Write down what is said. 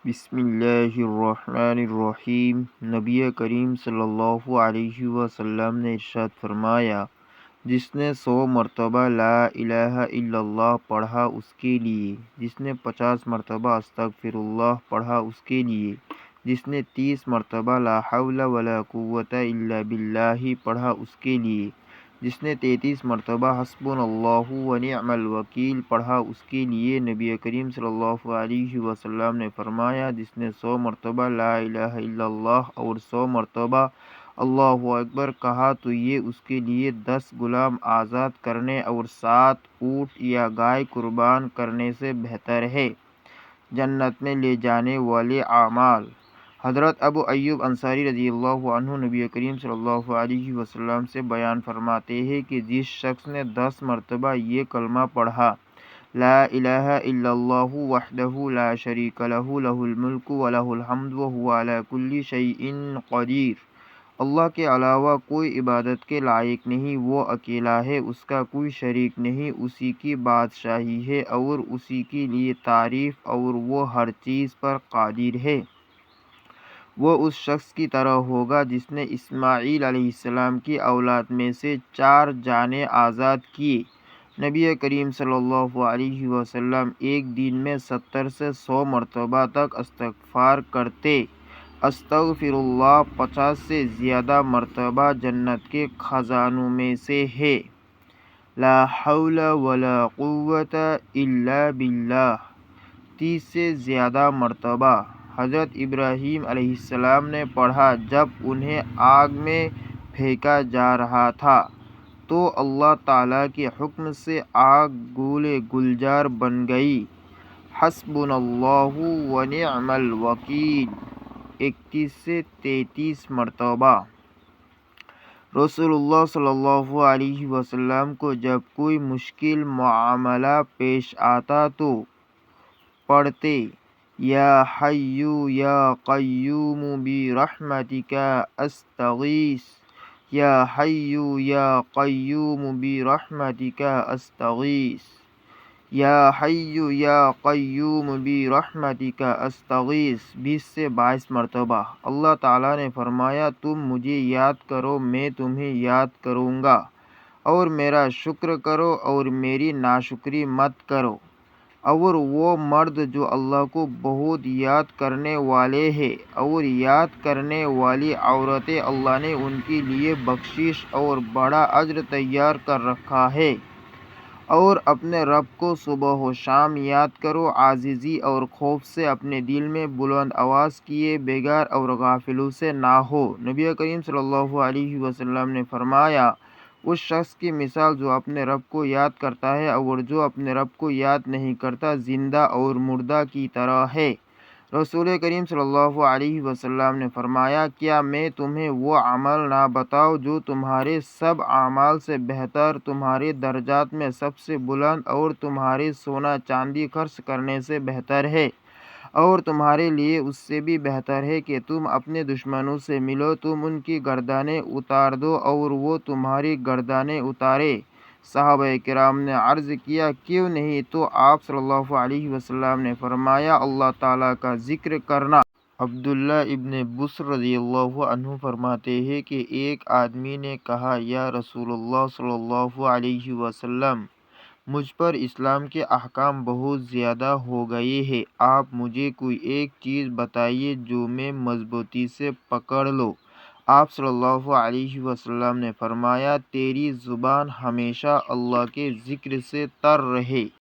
بسم اللہ الرحمن الرحیم۔ نبی کریم صلی اللہ علیہ وسلم نے ارشاد فرمایا، جس نے 100 مرتبہ لا الہ الا اللہ پڑھا اس کے لیے، جس نے 50 مرتبہ استغفر اللہ پڑھا اس کے لیے، جس نے 30 مرتبہ لا حول ولا قوت الا باللہ پڑھا اس کے لیے، جس نے 33 مرتبہ حسبنا اللہ و نعم الوکیل پڑھا اس کے لیے، نبی کریم صلی اللہ علیہ وسلم نے فرمایا، جس نے 100 مرتبہ لا الہ الا اللہ اور 100 مرتبہ اللہ اکبر کہا تو یہ اس کے لیے 10 غلام آزاد کرنے اور 7 اونٹ یا گائے قربان کرنے سے بہتر ہے۔ جنت میں لے جانے والے اعمال۔ حضرت ابو ایوب انصاری رضی اللہ عنہ نبی کریم صلی اللہ علیہ وسلم سے بیان فرماتے ہیں کہ جس شخص نے 10 مرتبہ یہ کلمہ پڑھا، لا الہ الا اللہ وحدہ لا شریک لہ لہ الملک ولہ الحمد وہو علی کل شیء قدیر، اللہ کے علاوہ کوئی عبادت کے لائق نہیں، وہ اکیلا ہے، اس کا کوئی شریک نہیں، اسی کی بادشاہی ہے اور اسی کے لیے تعریف، اور وہ ہر چیز پر قادر ہے۔ وہ اس شخص کی طرح ہوگا جس نے اسماعیل علیہ السلام کی اولاد میں سے 4 جانیں آزاد کیے۔ نبی کریم صلی اللہ علیہ وسلم ایک دن میں 70 سے 100 مرتبہ تک استغفار کرتے۔ استغفر اللہ 50 سے زیادہ مرتبہ جنت کے خزانوں میں سے ہے۔ لا حول ولا قوت الا باللہ 30 سے زیادہ مرتبہ حضرت ابراہیم علیہ السلام نے پڑھا جب انہیں آگ میں پھینکا جا رہا تھا تو اللہ تعالیٰ کے حکم سے آگ گولے گلزار بن گئی۔ حسبنا اللہ و نعم الوکیل 31 سے 33 مرتبہ۔ رسول اللہ صلی اللہ علیہ وسلم کو جب کوئی مشکل معاملہ پیش آتا تو پڑھتے، یا حی یا قیوم برحمتک استغیث، یا حی یا قیوم برحمتک استغیث، یا حی یا قیوم برحمتک استغیث 20 سے 22 مرتبہ۔ اللہ تعالیٰ نے فرمایا، تم مجھے یاد کرو میں تمہیں یاد کروں گا، اور میرا شکر کرو اور میری ناشکری مت کرو۔ اور وہ مرد جو اللہ کو بہت یاد کرنے والے ہیں اور یاد کرنے والی عورتیں، اللہ نے ان کے لیے بخشش اور بڑا اجر تیار کر رکھا ہے۔ اور اپنے رب کو صبح و شام یاد کرو، عاجزی اور خوف سے اپنے دل میں بلند آواز کیے بغیر اور غافلوں سے نہ ہو۔ نبی کریم صلی اللہ علیہ وسلم نے فرمایا، اس شخص کی مثال جو اپنے رب کو یاد کرتا ہے اور جو اپنے رب کو یاد نہیں کرتا، زندہ اور مردہ کی طرح ہے۔ رسول کریم صلی اللہ علیہ وسلم نے فرمایا، کیا میں تمہیں وہ عمل نہ بتاؤں جو تمہارے سب اعمال سے بہتر، تمہارے درجات میں سب سے بلند اور تمہارے سونا چاندی خرچ کرنے سے بہتر ہے، اور تمہارے لیے اس سے بھی بہتر ہے کہ تم اپنے دشمنوں سے ملو، تم ان کی گردنیں اتار دو اور وہ تمہاری گردنیں اتارے۔ صحابہ کرام نے عرض کیا، کیوں نہیں؟ تو آپ صلی اللہ علیہ وسلم نے فرمایا، اللہ تعالیٰ کا ذکر کرنا۔ عبداللہ ابن بسر رضی اللہ عنہ فرماتے ہیں کہ ایک آدمی نے کہا، یا رسول اللہ صلی اللہ علیہ وسلم، مجھ پر اسلام کے احکام بہت زیادہ ہو گئے ہیں، آپ مجھے کوئی ایک چیز بتائیے جو میں مضبوطی سے پکڑ لوں۔ آپ صلی اللہ علیہ وسلم نے فرمایا، تیری زبان ہمیشہ اللہ کے ذکر سے تر رہے۔